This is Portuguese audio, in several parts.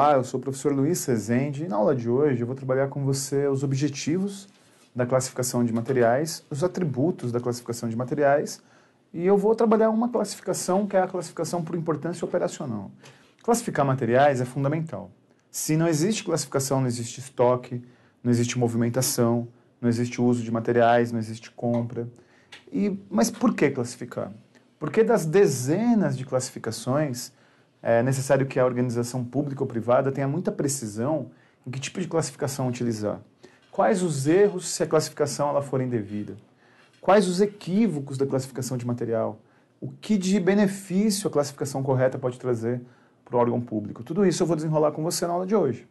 Olá, eu sou o professor Luiz Rezende e na aula de hoje eu vou trabalhar com você os objetivos da classificação de materiais, os atributos da classificação de materiais e eu vou trabalhar uma classificação que é a classificação por importância operacional. Classificar materiais é fundamental. Se não existe classificação, não existe estoque, não existe movimentação, não existe uso de materiais, não existe compra. Mas por que classificar? Porque das dezenas de classificações é necessário que a organização pública ou privada tenha muita precisão em que tipo de classificação utilizar. Quais os erros se a classificação ela for indevida? Quais os equívocos da classificação de material? O que de benefício a classificação correta pode trazer para o órgão público? Tudo isso eu vou desenrolar com você na aula de hoje.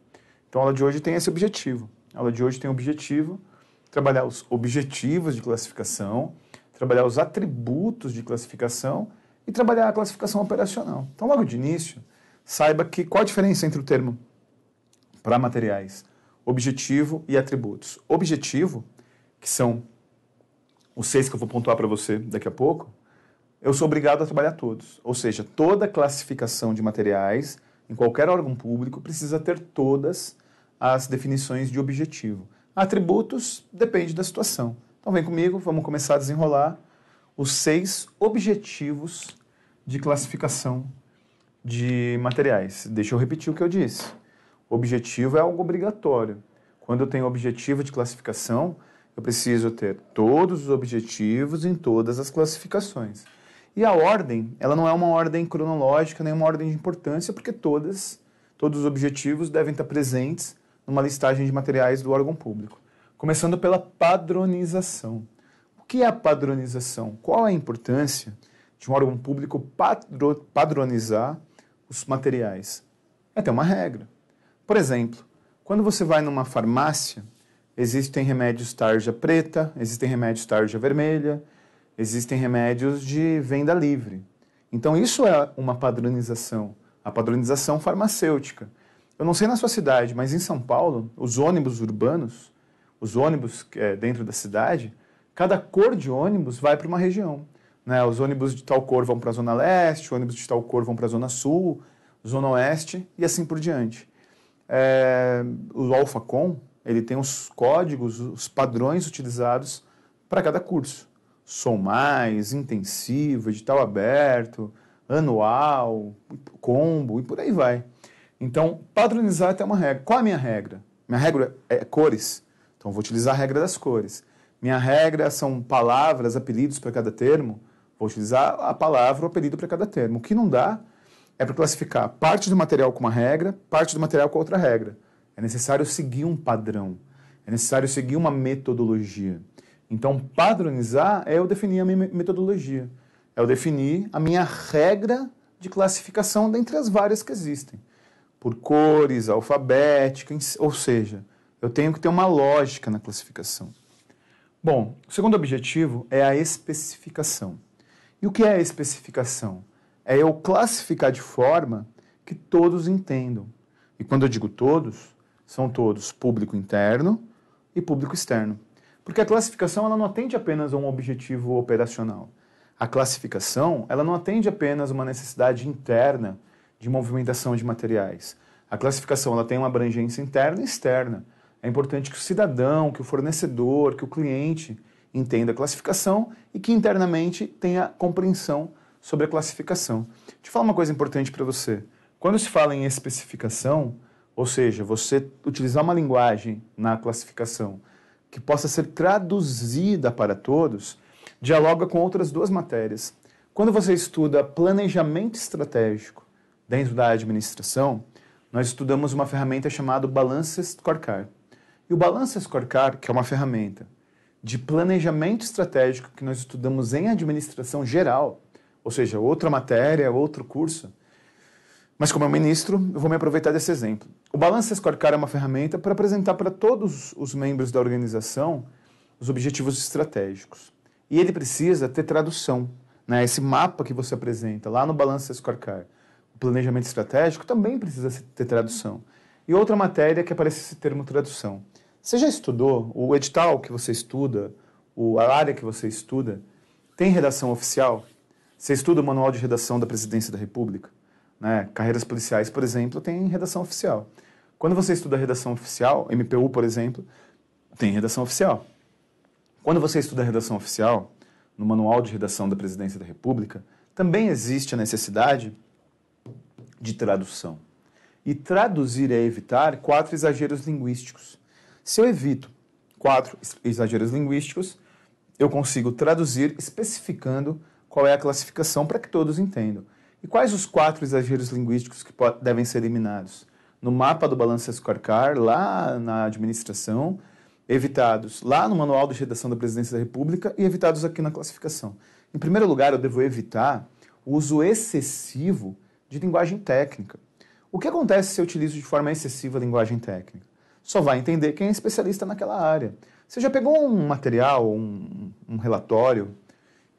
Então a aula de hoje tem esse objetivo. A aula de hoje tem o objetivo de trabalhar os objetivos de classificação, trabalhar os atributos de classificação e trabalhar a classificação operacional. Então, logo de início, saiba que qual a diferença entre o termo para materiais, objetivo e atributos. Objetivo, que são os 6 que eu vou pontuar para você daqui a pouco, eu sou obrigado a trabalhar todos. Ou seja, toda classificação de materiais, em qualquer órgão público, precisa ter todas as definições de objetivo. Atributos, depende da situação. Então, vem comigo, vamos começar a desenrolar os 6 objetivos de classificação de materiais. Deixa eu repetir o que eu disse. Objetivo é algo obrigatório. Quando eu tenho objetivo de classificação, eu preciso ter todos os objetivos em todas as classificações. E a ordem, ela não é uma ordem cronológica, nem uma ordem de importância, porque todos os objetivos devem estar presentes numa listagem de materiais do órgão público. Começando pela padronização. O que é a padronização? Qual é a importância de um órgão público padronizar os materiais? É ter uma regra. Por exemplo, quando você vai numa farmácia, existem remédios tarja preta, existem remédios tarja vermelha, existem remédios de venda livre. Então isso é uma padronização, a padronização farmacêutica. Eu não sei na sua cidade, mas em São Paulo, os ônibus urbanos, os ônibus dentro da cidade, cada cor de ônibus vai para uma região. Né? Os ônibus de tal cor vão para a Zona Leste, os ônibus de tal cor vão para a Zona Sul, Zona Oeste e assim por diante. O Alfacom, ele tem os códigos, os padrões utilizados para cada curso. Som Mais, intensivo, edital aberto, anual, combo e por aí vai. Então, padronizar é ter uma regra. Qual é a minha regra? Minha regra é cores. Então, vou utilizar a regra das cores. Minha regra são palavras, apelidos para cada termo. Vou utilizar a palavra ou apelido para cada termo. O que não dá é para classificar parte do material com uma regra, parte do material com outra regra. É necessário seguir um padrão. É necessário seguir uma metodologia. Então, padronizar é eu definir a minha metodologia. É eu definir a minha regra de classificação dentre as várias que existem. Por cores, alfabética, ou seja, eu tenho que ter uma lógica na classificação. Bom, o segundo objetivo é a especificação. E o que é a especificação? É eu classificar de forma que todos entendam. E quando eu digo todos, são todos público interno e público externo. Porque a classificação ela não atende apenas a um objetivo operacional. A classificação ela não atende apenas a uma necessidade interna de movimentação de materiais. A classificação ela tem uma abrangência interna e externa. É importante que o cidadão, que o fornecedor, que o cliente entenda a classificação e que internamente tenha compreensão sobre a classificação. Deixa eu falar uma coisa importante para você. Quando se fala em especificação, ou seja, você utilizar uma linguagem na classificação que possa ser traduzida para todos, dialoga com outras 2 matérias. Quando você estuda planejamento estratégico dentro da administração, nós estudamos uma ferramenta chamada Balance Scorecard. E o Balance Scorecard, que é uma ferramenta de planejamento estratégico que nós estudamos em administração geral, ou seja, outra matéria, outro curso, mas como eu ministro, eu vou me aproveitar desse exemplo. O Balance Scorecard é uma ferramenta para apresentar para todos os membros da organização os objetivos estratégicos. E ele precisa ter tradução. Né? Esse mapa que você apresenta lá no Balance Scorecard, o planejamento estratégico, também precisa ter tradução. E outra matéria que aparece esse termo tradução. Você já estudou o edital que você estuda, a área que você estuda, tem redação oficial? Você estuda o Manual de Redação da Presidência da República? né? Carreiras policiais, por exemplo, tem redação oficial. Quando você estuda redação oficial, MPU, por exemplo, tem redação oficial. Quando você estuda redação oficial, no Manual de Redação da Presidência da República, também existe a necessidade de tradução. E traduzir é evitar 4 exageros linguísticos. Se eu evito 4 exageros linguísticos, eu consigo traduzir especificando qual é a classificação para que todos entendam. E quais os 4 exageros linguísticos que devem ser eliminados? No mapa do Balanço Scorecard, lá na administração, evitados lá no Manual de Redação da Presidência da República e evitados aqui na classificação. Em primeiro lugar, eu devo evitar o uso excessivo de linguagem técnica. O que acontece se eu utilizo de forma excessiva a linguagem técnica? Só vai entender quem é especialista naquela área. Você já pegou um material, um relatório,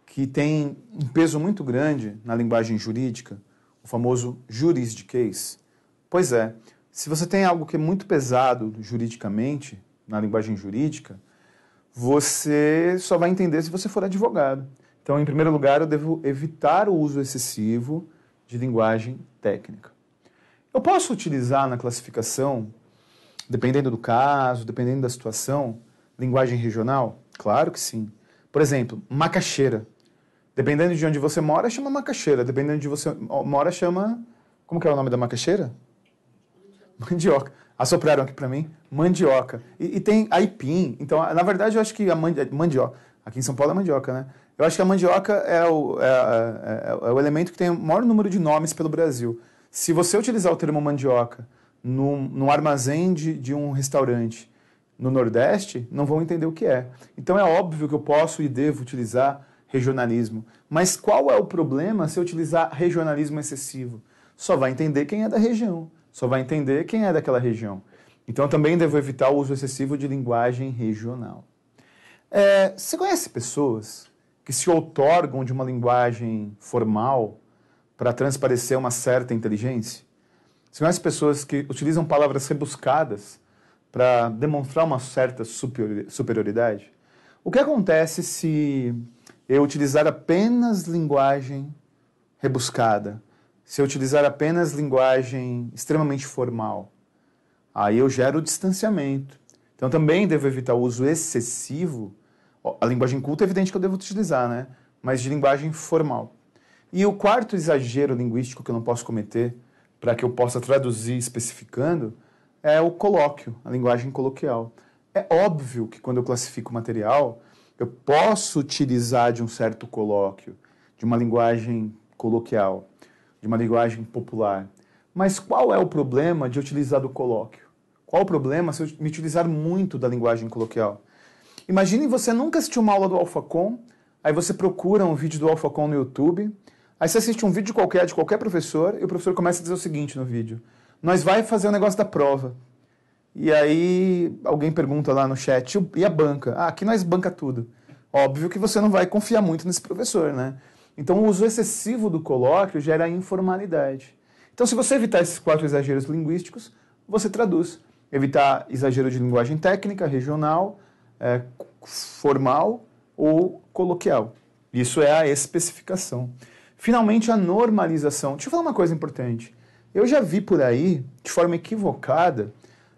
que tem um peso muito grande na linguagem jurídica, o famoso juridiquês? Pois é, se você tem algo que é muito pesado juridicamente, na linguagem jurídica, você só vai entender se você for advogado. Então, em primeiro lugar, eu devo evitar o uso excessivo de linguagem técnica. Eu posso utilizar na classificação, dependendo do caso, dependendo da situação, linguagem regional? Claro que sim. Por exemplo, macaxeira. Dependendo de onde você mora, chama macaxeira. Dependendo de onde você mora, chama... Como que é o nome da macaxeira? Mandioca. Assopraram aqui para mim. Mandioca. E tem aipim. Então, na verdade, eu acho que a mandioca... Aqui em São Paulo é mandioca, né? Eu acho que a mandioca é o elemento que tem o maior número de nomes pelo Brasil. Se você utilizar o termo mandioca no armazém de um restaurante no Nordeste, não vão entender o que é. Então é óbvio que eu posso e devo utilizar regionalismo. Mas qual é o problema se eu utilizar regionalismo excessivo? Só vai entender quem é da região. Só vai entender quem é daquela região. Então eu também devo evitar o uso excessivo de linguagem regional. Você conhece pessoas que se outorgam de uma linguagem formal para transparecer uma certa inteligência? Você conhece pessoas que utilizam palavras rebuscadas para demonstrar uma certa superioridade? O que acontece se eu utilizar apenas linguagem rebuscada? Se eu utilizar apenas linguagem extremamente formal? Aí eu gero distanciamento. Então também devo evitar o uso excessivo. A linguagem culta é evidente que eu devo utilizar, né? Mas de linguagem formal. E o quarto exagero linguístico que eu não posso cometer, para que eu possa traduzir especificando, é o colóquio, a linguagem coloquial. É óbvio que quando eu classifico o material, eu posso utilizar de um certo colóquio, de uma linguagem coloquial, de uma linguagem popular. Mas qual é o problema de utilizar do colóquio? Qual o problema se eu me utilizar muito da linguagem coloquial? Imagine você nunca assistiu uma aula do Alphacom, aí você procura um vídeo do Alphacom no YouTube, aí você assiste um vídeo qualquer, de qualquer professor, e o professor começa a dizer o seguinte no vídeo: nós vai fazer o negócio da prova. E aí alguém pergunta lá no chat: e a banca? Ah, aqui nós banca tudo. Óbvio que você não vai confiar muito nesse professor, né? Então o uso excessivo do colóquio gera informalidade. Então se você evitar esses 4 exageros linguísticos, você traduz. Evitar exagero de linguagem técnica, regional, formal ou coloquial. Isso é a especificação. Finalmente, a normalização. Deixa eu falar uma coisa importante. Eu já vi por aí, de forma equivocada,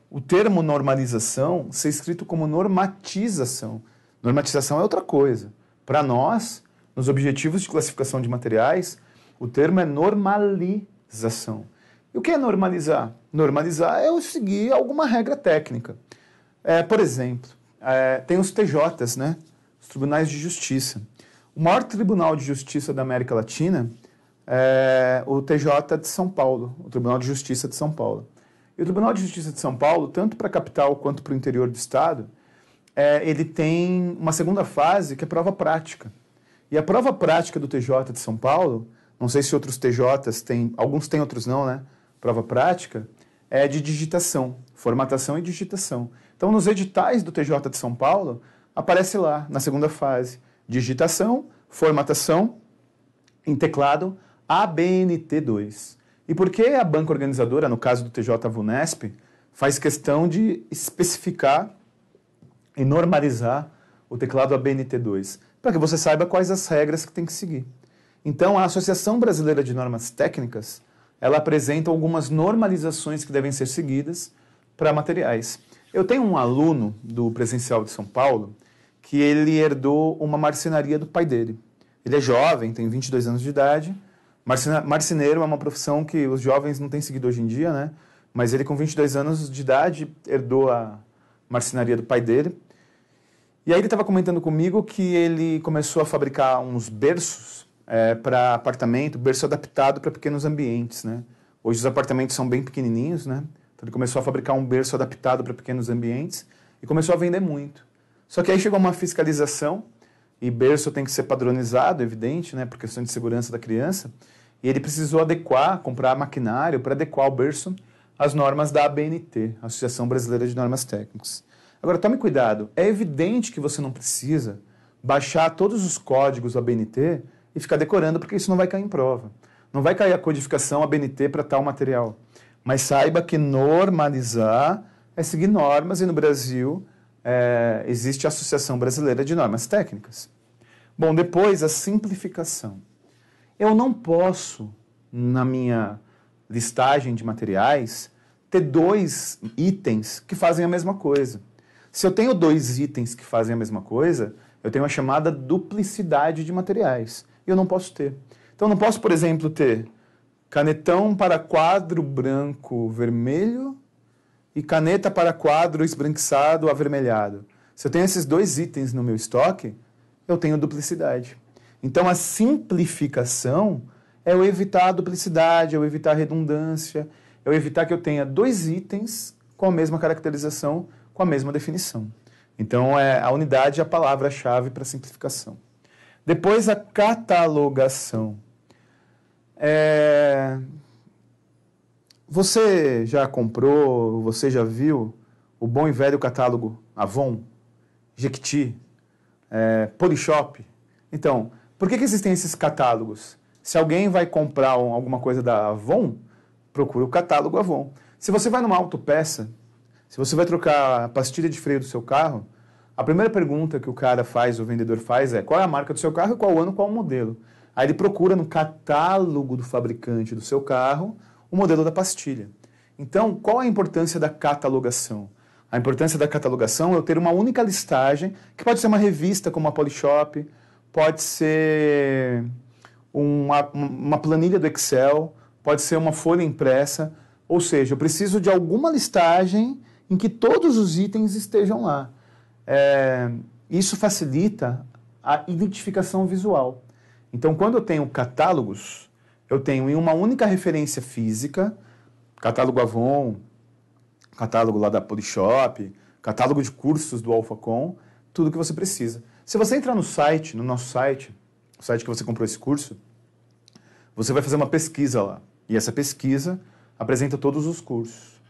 o termo normalização ser escrito como normatização. Normatização é outra coisa. Para nós, nos objetivos de classificação de materiais, o termo é normalização. E o que é normalizar? Normalizar é eu seguir alguma regra técnica. Por exemplo, tem os TJs, né? Os Tribunais de Justiça. O maior tribunal de justiça da América Latina é o TJ de São Paulo, o Tribunal de Justiça de São Paulo. E o Tribunal de Justiça de São Paulo, tanto para a capital quanto para o interior do estado, ele tem uma segunda fase que é prova prática. E a prova prática do TJ de São Paulo, não sei se outros TJs têm, alguns têm, outros não, né? Prova prática é de digitação, formatação e digitação. Então, nos editais do TJ de São Paulo, aparece lá, na segunda fase, digitação, formatação, em teclado, ABNT2. E por que a banca organizadora, no caso do TJ Vunesp, faz questão de especificar e normalizar o teclado ABNT2? Para que você saiba quais as regras que tem que seguir. Então, a Associação Brasileira de Normas Técnicas, ela apresenta algumas normalizações que devem ser seguidas para materiais. Eu tenho um aluno do Presencial de São Paulo que ele herdou uma marcenaria do pai dele. Ele é jovem, tem 22 anos de idade. Marceneiro é uma profissão que os jovens não têm seguido hoje em dia, né? Mas ele, com 22 anos de idade, herdou a marcenaria do pai dele. E aí ele estava comentando comigo que ele começou a fabricar uns berços para apartamento, berço adaptado para pequenos ambientes, né? Hoje os apartamentos são bem pequenininhos, né? Então ele começou a fabricar um berço adaptado para pequenos ambientes e começou a vender muito. Só que aí chegou uma fiscalização e berço tem que ser padronizado, evidente, né? Por questão de segurança da criança. E ele precisou adequar, comprar maquinário para adequar o berço às normas da ABNT, Associação Brasileira de Normas Técnicas. Agora, tome cuidado. É evidente que você não precisa baixar todos os códigos da ABNT e ficar decorando, porque isso não vai cair em prova. Não vai cair a codificação ABNT para tal material. Mas saiba que normalizar é seguir normas e no Brasil existe a Associação Brasileira de Normas Técnicas. Bom, depois a simplificação. Eu não posso, na minha listagem de materiais, ter 2 itens que fazem a mesma coisa. Se eu tenho 2 itens que fazem a mesma coisa, eu tenho a chamada duplicidade de materiais. E eu não posso ter. Então eu não posso, por exemplo, ter canetão para quadro branco vermelho e caneta para quadro esbranquiçado avermelhado. Se eu tenho esses 2 itens no meu estoque, eu tenho duplicidade. Então a simplificação é eu evitar a duplicidade, é eu evitar a redundância, é eu evitar que eu tenha 2 itens com a mesma caracterização, com a mesma definição. Então a unidade é a palavra-chave para simplificação. Depois a catalogação. Você já comprou, você já viu o bom e velho catálogo Avon, Jequiti, Polishop? Então, por que existem esses catálogos? Se alguém vai comprar alguma coisa da Avon, procura o catálogo Avon. Se você vai numa autopeça, se você vai trocar a pastilha de freio do seu carro, a primeira pergunta que o cara faz, o vendedor faz, é qual é a marca do seu carro, qual o ano, qual o modelo. Aí ele procura no catálogo do fabricante do seu carro o modelo da pastilha. Então, qual a importância da catalogação? A importância da catalogação é eu ter uma única listagem, que pode ser uma revista como a Polishop, pode ser uma planilha do Excel, pode ser uma folha impressa, ou seja, eu preciso de alguma listagem em que todos os itens estejam lá. Isso facilita a identificação visual. Então, quando eu tenho catálogos, eu tenho em uma única referência física, catálogo Avon, catálogo lá da Polishop, catálogo de cursos do Alphacom, tudo que você precisa. Se você entrar no site, no nosso site, o site que você comprou esse curso, você vai fazer uma pesquisa lá. E essa pesquisa apresenta todos os cursos.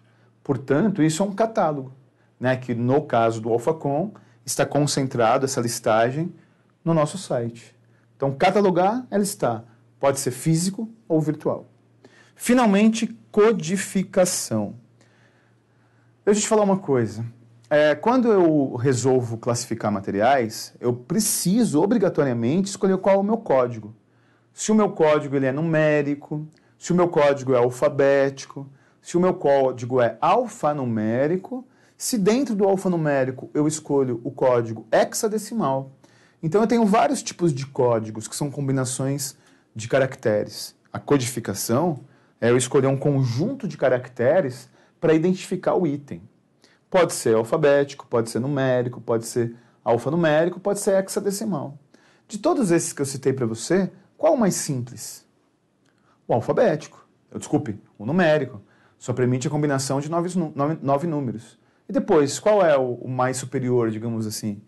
Portanto, isso é um catálogo, né, que no caso do Alphacom está concentrado essa listagem no nosso site. Então, catalogar é listar. Pode ser físico ou virtual. Finalmente, codificação. Deixa eu te falar uma coisa. Quando eu resolvo classificar materiais, eu preciso obrigatoriamente escolher qual é o meu código. Se o meu código ele é numérico, se o meu código é alfabético, se o meu código é alfanumérico, se dentro do alfanumérico eu escolho o código hexadecimal. Então eu tenho vários tipos de códigos que são combinações de caracteres. A codificação é eu escolher um conjunto de caracteres para identificar o item. Pode ser alfabético, pode ser numérico, pode ser alfanumérico, pode ser hexadecimal. De todos esses que eu citei para você, qual é o mais simples? O alfabético. O numérico. Só permite a combinação de 9 números. E depois, qual é o mais superior, digamos assim?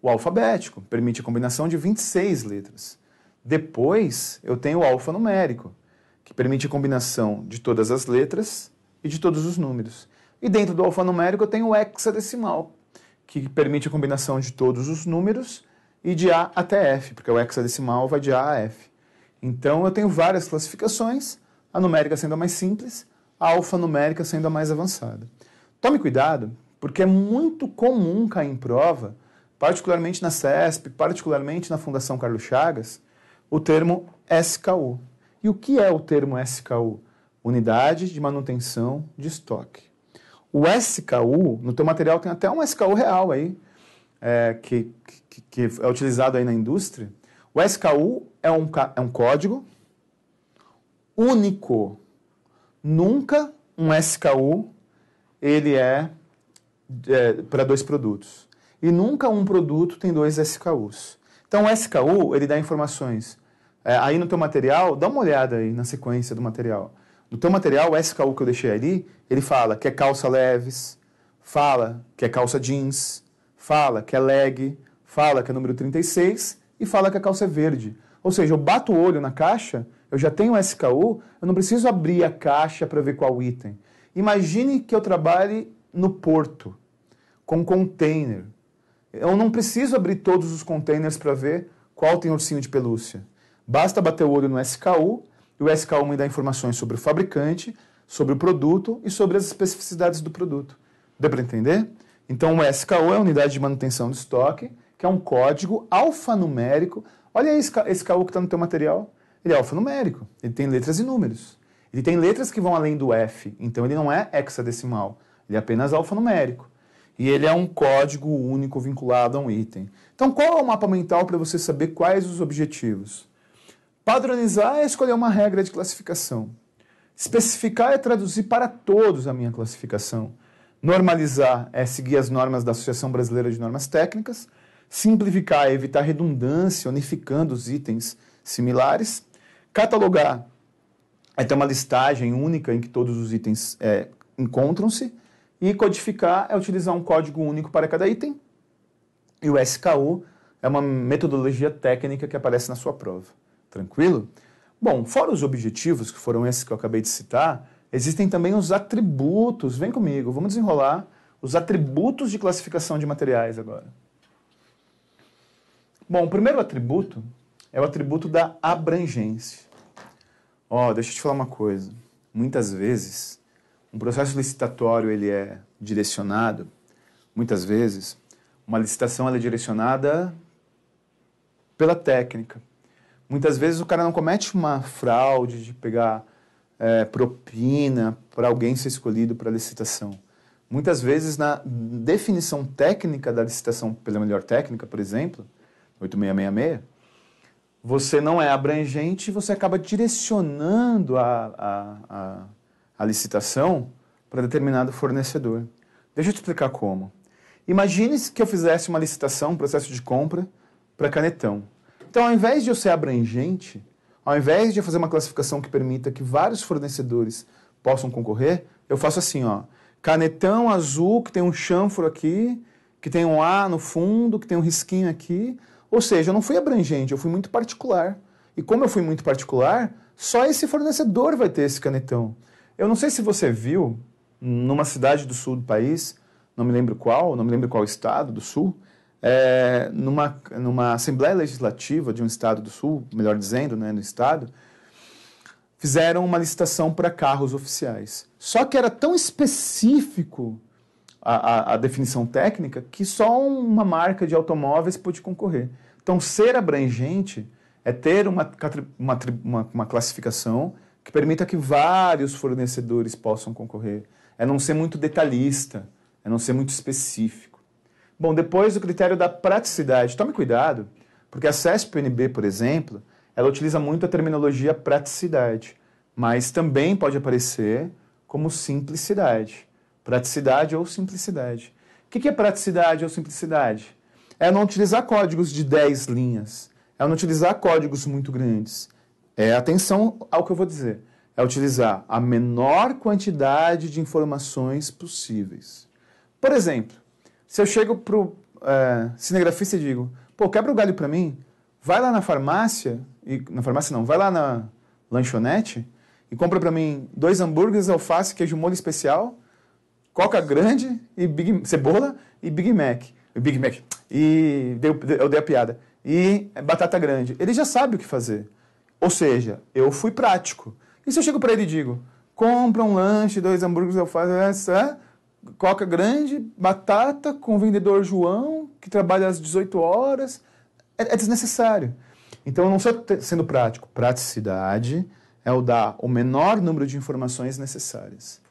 O alfabético. Permite a combinação de 26 letras. Depois, eu tenho o alfanumérico, que permite a combinação de todas as letras e de todos os números. E dentro do alfanumérico eu tenho o hexadecimal, que permite a combinação de todos os números e de A até F, porque o hexadecimal vai de A a F. Então eu tenho várias classificações, a numérica sendo a mais simples, a alfanumérica sendo a mais avançada. Tome cuidado, porque é muito comum cair em prova, particularmente na CESP, particularmente na Fundação Carlos Chagas, o termo SKU. E o que é o termo SKU? Unidade de manutenção de estoque. O SKU, no teu material tem até um SKU real aí, que é utilizado aí na indústria. O SKU é um código único. Nunca um SKU ele é para 2 produtos. E nunca um produto tem 2 SKUs. Então o SKU ele dá informações. Aí no teu material, dá uma olhada aí na sequência do material. No teu material, o SKU que eu deixei ali, ele fala que é calça leves, fala que é calça jeans, fala que é leg, fala que é número 36 e fala que a calça é verde. Ou seja, eu bato o olho na caixa, eu já tenho o SKU, eu não preciso abrir a caixa para ver qual item. Imagine que eu trabalhe no porto, com container. Eu não preciso abrir todos os containers para ver qual tem ursinho de pelúcia. Basta bater o olho no SKU, e o SKU me dá informações sobre o fabricante, sobre o produto e sobre as especificidades do produto. Deu para entender? Então, o SKU é a unidade de manutenção de estoque, que é um código alfanumérico. Olha aí esse SKU que está no teu material. Ele é alfanumérico, ele tem letras e números. Ele tem letras que vão além do F, então ele não é hexadecimal, ele é apenas alfanumérico. E ele é um código único vinculado a um item. Então, qual é o mapa mental para você saber quais os objetivos? Padronizar é escolher uma regra de classificação. Especificar é traduzir para todos a minha classificação. Normalizar é seguir as normas da Associação Brasileira de Normas Técnicas. Simplificar é evitar redundância, unificando os itens similares. Catalogar é ter uma listagem única em que todos os itens encontram-se. E codificar é utilizar um código único para cada item. E o SKU é uma metodologia técnica que aparece na sua prova. Tranquilo? Bom, fora os objetivos, que foram esses que eu acabei de citar, existem também os atributos. Vem comigo, vamos desenrolar os atributos de classificação de materiais agora. Bom, o primeiro atributo é o atributo da abrangência. Deixa eu te falar uma coisa. Muitas vezes, um processo licitatório ele é direcionado, muitas vezes, uma licitação ela é direcionada pela técnica. Muitas vezes o cara não comete uma fraude de pegar propina para alguém ser escolhido para a licitação. Muitas vezes, na definição técnica da licitação pela melhor técnica, por exemplo, 8666, você não é abrangente e você acaba direcionando a licitação para determinado fornecedor. Deixa eu te explicar como. Imagine que eu fizesse uma licitação, um processo de compra, para canetão. Então, ao invés de eu ser abrangente, ao invés de eu fazer uma classificação que permita que vários fornecedores possam concorrer, eu faço assim, canetão azul que tem um chanfro aqui, que tem um A no fundo, que tem um risquinho aqui. Ou seja, eu não fui abrangente, eu fui muito particular. E como eu fui muito particular, só esse fornecedor vai ter esse canetão. Eu não sei se você viu, numa cidade do sul do país, não me lembro qual estado do sul, numa Assembleia Legislativa de um estado do sul, melhor dizendo, no estado, fizeram uma licitação para carros oficiais. Só que era tão específico a definição técnica que só uma marca de automóveis pôde concorrer. Então, ser abrangente é ter uma classificação que permita que vários fornecedores possam concorrer. É não ser muito detalhista, é não ser muito específico. Bom, depois o critério da praticidade. Tome cuidado, porque a CESP-UNB, por exemplo, ela utiliza muito a terminologia praticidade, mas também pode aparecer como simplicidade. Praticidade ou simplicidade. O que é praticidade ou simplicidade? É não utilizar códigos de 10 linhas, é não utilizar códigos muito grandes. Atenção ao que eu vou dizer. É utilizar a menor quantidade de informações possíveis. Por exemplo, se eu chego para o cinegrafista e digo, quebra o galho para mim, vai lá na farmácia, vai lá na lanchonete e compra para mim 2 hambúrgueres, alface, queijo molho especial, Coca grande, e cebola e Big Mac. Eu dei a piada. E batata grande. Ele já sabe o que fazer. Ou seja, eu fui prático. E se eu chego para ele e digo, compra um lanche, 2 hambúrgueres, alface, Coca grande, batata com o vendedor João, que trabalha às 18 horas. É desnecessário. Então, eu não estou sendo prático. Praticidade é o dar o menor número de informações necessárias.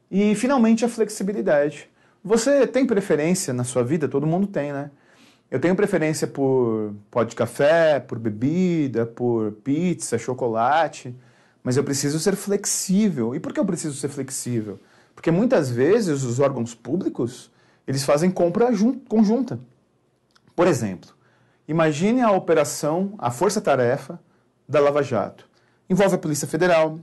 E, finalmente, a flexibilidade. Você tem preferência na sua vida? Todo mundo tem, né? Eu tenho preferência por pó de café, por bebida, por pizza, chocolate, mas eu preciso ser flexível. E por que eu preciso ser flexível? Porque muitas vezes os órgãos públicos, eles fazem compra conjunta. Por exemplo, imagine a operação, a força-tarefa da Lava Jato. Envolve a Polícia Federal,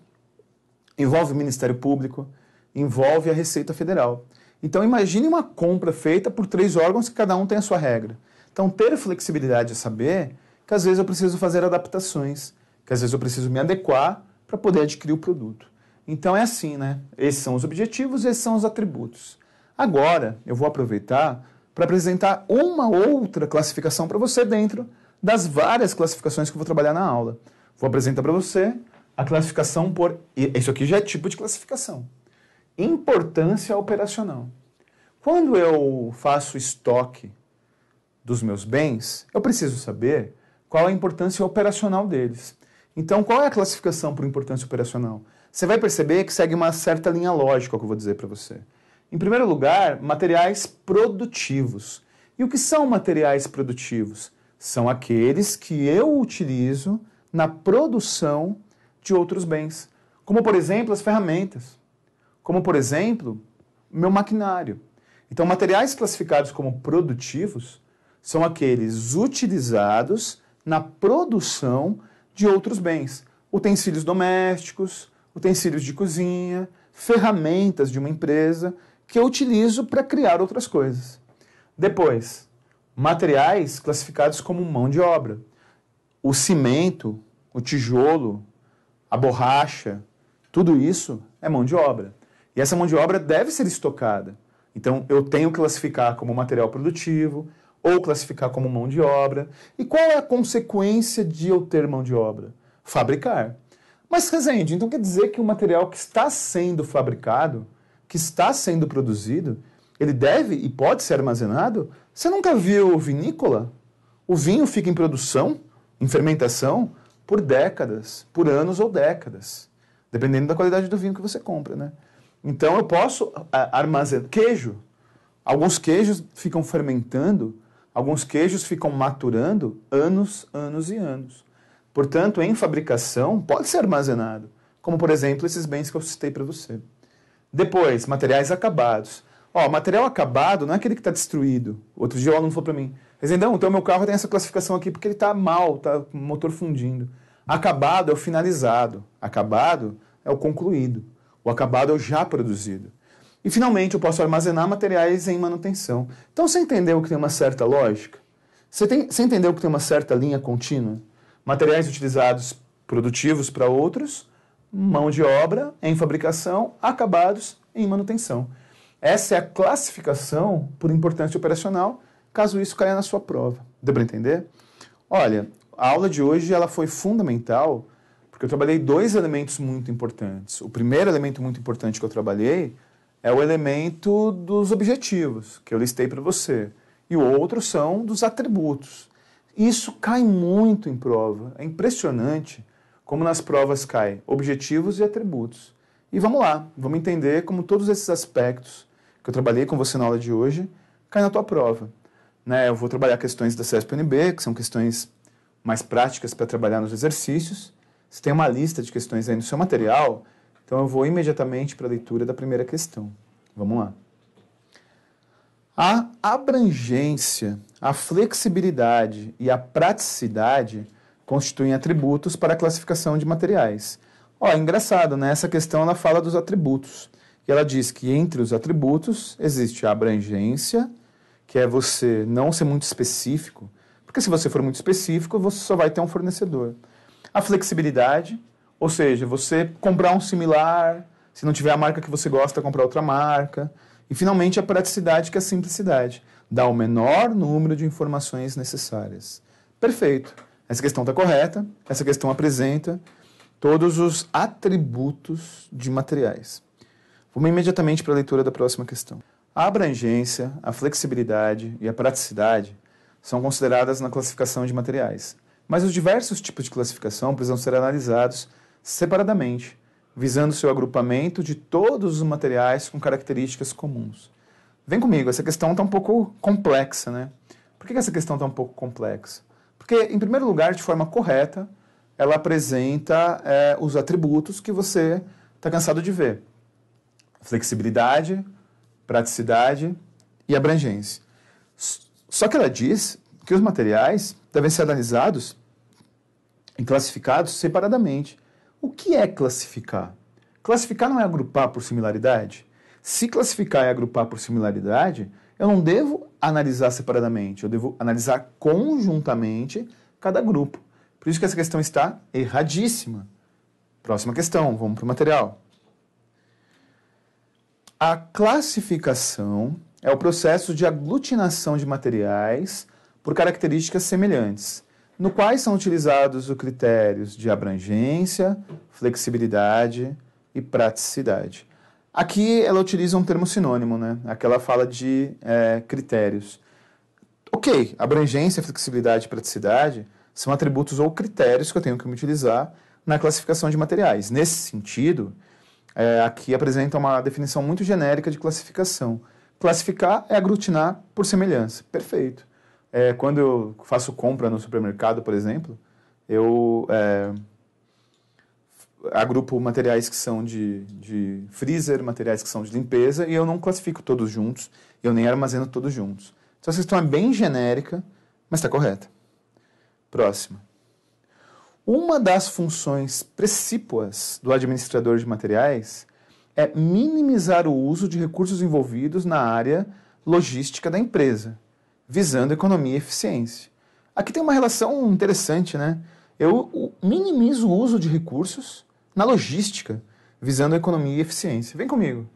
envolve o Ministério Público, envolve a Receita Federal. Então imagine uma compra feita por 3 órgãos que cada um tem a sua regra. Então ter flexibilidade é saber que às vezes eu preciso fazer adaptações, que às vezes eu preciso me adequar para poder adquirir o produto. Então é assim, né? Esses são os objetivos, esses são os atributos. Agora eu vou aproveitar para apresentar uma outra classificação para você dentro das várias classificações que eu vou trabalhar na aula. Vou apresentar para você a classificação por... Isso aqui já é tipo de classificação. Importância operacional. Quando eu faço estoque dos meus bens, eu preciso saber qual é a importância operacional deles. Então, qual é a classificação por importância operacional? Você vai perceber que segue uma certa linha lógica, que eu vou dizer para você. Em primeiro lugar, materiais produtivos. E o que são materiais produtivos? São aqueles que eu utilizo na produção de outros bens. Como, por exemplo, as ferramentas. Como, por exemplo, meu maquinário. Então, materiais classificados como produtivos são aqueles utilizados na produção de outros bens. Utensílios domésticos, utensílios de cozinha, ferramentas de uma empresa que eu utilizo para criar outras coisas. Depois, materiais classificados como mão de obra. O cimento, o tijolo, a borracha, tudo isso é mão de obra. E essa mão de obra deve ser estocada. Então, eu tenho que classificar como material produtivo ou classificar como mão de obra. E qual é a consequência de eu ter mão de obra? Fabricar. Mas, Rezende, então quer dizer que o material que está sendo fabricado, que está sendo produzido, ele deve e pode ser armazenado? Você nunca viu vinícola? O vinho fica em produção, em fermentação, por décadas, por anos ou décadas, dependendo da qualidade do vinho que você compra, né? Então eu posso armazenar queijo. Alguns queijos ficam fermentando, alguns queijos ficam maturando anos, anos e anos. Portanto, em fabricação, pode ser armazenado, como, por exemplo, esses bens que eu citei para você. Depois, materiais acabados. Material acabado não é aquele que está destruído. Outro dia o aluno falou para mim, Rezendão, então meu carro tem essa classificação aqui porque ele está mal, está com o motor fundindo. Acabado é o finalizado, acabado é o concluído, o acabado é o já produzido. E, finalmente, eu posso armazenar materiais em manutenção. Então, você entendeu que tem uma certa lógica? Você entendeu que tem uma certa linha contínua? Materiais utilizados produtivos para outros, mão de obra em fabricação, acabados em manutenção. Essa é a classificação por importância operacional, caso isso caia na sua prova. Deu para entender? Olha, a aula de hoje ela foi fundamental porque eu trabalhei 2 elementos muito importantes. O primeiro elemento muito importante que eu trabalhei é o elemento dos objetivos, que eu listei para você. E o outro são dos atributos. Isso cai muito em prova. É impressionante como nas provas cai objetivos e atributos. E vamos lá, vamos entender como todos esses aspectos que eu trabalhei com você na aula de hoje caem na tua prova. Eu vou trabalhar questões da CESP-UNB, que são questões mais práticas para trabalhar nos exercícios. Você tem uma lista de questões aí no seu material, então eu vou imediatamente para a leitura da primeira questão. Vamos lá. A abrangência, a flexibilidade e a praticidade constituem atributos para a classificação de materiais. Engraçado, né? Essa questão ela fala dos atributos. E ela diz que entre os atributos existe a abrangência, que é você não ser muito específico, porque se você for muito específico, você só vai ter um fornecedor. A flexibilidade, ou seja, você comprar um similar, se não tiver a marca que você gosta, comprar outra marca. E, finalmente, a praticidade, que é a simplicidade. Dá o menor número de informações necessárias. Perfeito. Essa questão está correta. Essa questão apresenta todos os atributos de materiais. Vamos imediatamente para a leitura da próxima questão. A abrangência, a flexibilidade e a praticidade são consideradas na classificação de materiais. Mas os diversos tipos de classificação precisam ser analisados separadamente, visando seu agrupamento de todos os materiais com características comuns. Vem comigo, essa questão está um pouco complexa, né? Por que essa questão está um pouco complexa? Porque, em primeiro lugar, de forma correta, ela apresenta os atributos que você está cansado de ver. Flexibilidade, praticidade e abrangência. Só que ela diz que os materiais devem ser analisados e classificados separadamente. O que é classificar? Classificar não é agrupar por similaridade? Se classificar é agrupar por similaridade, eu não devo analisar separadamente, eu devo analisar conjuntamente cada grupo. Por isso que essa questão está erradíssima. Próxima questão, vamos para o material. A classificação é o processo de aglutinação de materiais por características semelhantes, no quais são utilizados os critérios de abrangência, flexibilidade e praticidade. Aqui ela utiliza um termo sinônimo, né? Aqui ela fala de critérios. Ok, abrangência, flexibilidade e praticidade são atributos ou critérios que eu tenho que me utilizar na classificação de materiais. Nesse sentido, aqui apresenta uma definição muito genérica de classificação. Classificar é aglutinar por semelhança. Perfeito. Quando eu faço compra no supermercado, por exemplo, eu agrupo materiais que são de freezer, materiais que são de limpeza, e eu não classifico todos juntos, eu nem armazeno todos juntos. Então essa questão é bem genérica, mas está correta. Próxima. Uma das funções precípuas do administrador de materiais é minimizar o uso de recursos envolvidos na área logística da empresa, visando economia e eficiência. Aqui tem uma relação interessante, né? Eu minimizo o uso de recursos na logística, visando economia e eficiência. Vem comigo.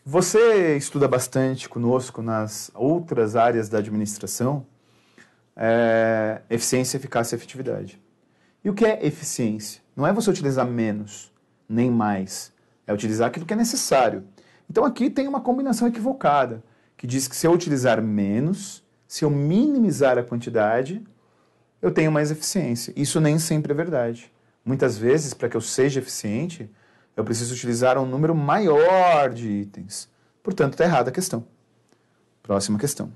Você estuda bastante conosco nas outras áreas da administração, eficiência, eficácia e efetividade. E o que é eficiência? Não é você utilizar menos, nem mais. É utilizar aquilo que é necessário. Então aqui tem uma combinação equivocada, que diz que se eu utilizar menos, se eu minimizar a quantidade, eu tenho mais eficiência. Isso nem sempre é verdade. Muitas vezes, para que eu seja eficiente, eu preciso utilizar um número maior de itens. Portanto, está errada a questão. Próxima questão.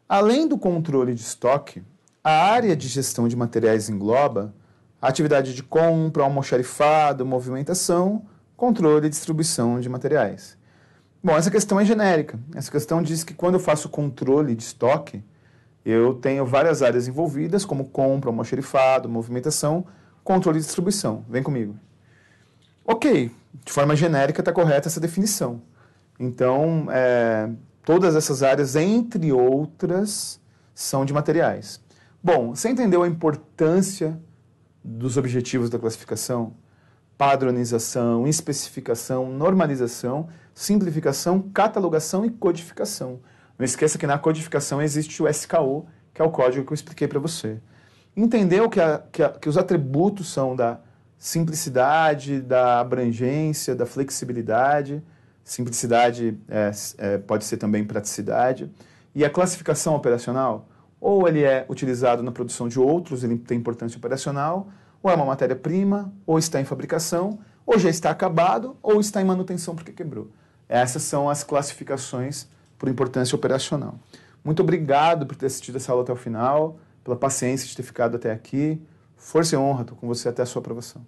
Além do controle de estoque, a área de gestão de materiais engloba a atividade de compra, almoxarifado, movimentação, controle e distribuição de materiais. Bom, essa questão é genérica. Essa questão diz que quando eu faço controle de estoque, eu tenho várias áreas envolvidas, como compra, almoxarifado, movimentação, controle e distribuição. Vem comigo. Ok, de forma genérica está correta essa definição. Então, todas essas áreas, entre outras, são de materiais. Bom, você entendeu a importância dos objetivos da classificação? Padronização, especificação, normalização, simplificação, catalogação e codificação. Não esqueça que na codificação existe o SKU, que é o código que eu expliquei para você. Entendeu que os atributos são da simplicidade, da abrangência, da flexibilidade. Simplicidade pode ser também praticidade. E a classificação operacional, ou ele é utilizado na produção de outros, ele tem importância operacional, ou é uma matéria-prima, ou está em fabricação, ou já está acabado, ou está em manutenção porque quebrou. Essas são as classificações por importância operacional. Muito obrigado por ter assistido essa aula até o final, pela paciência de ter ficado até aqui. Força e honra, estou com você até a sua aprovação.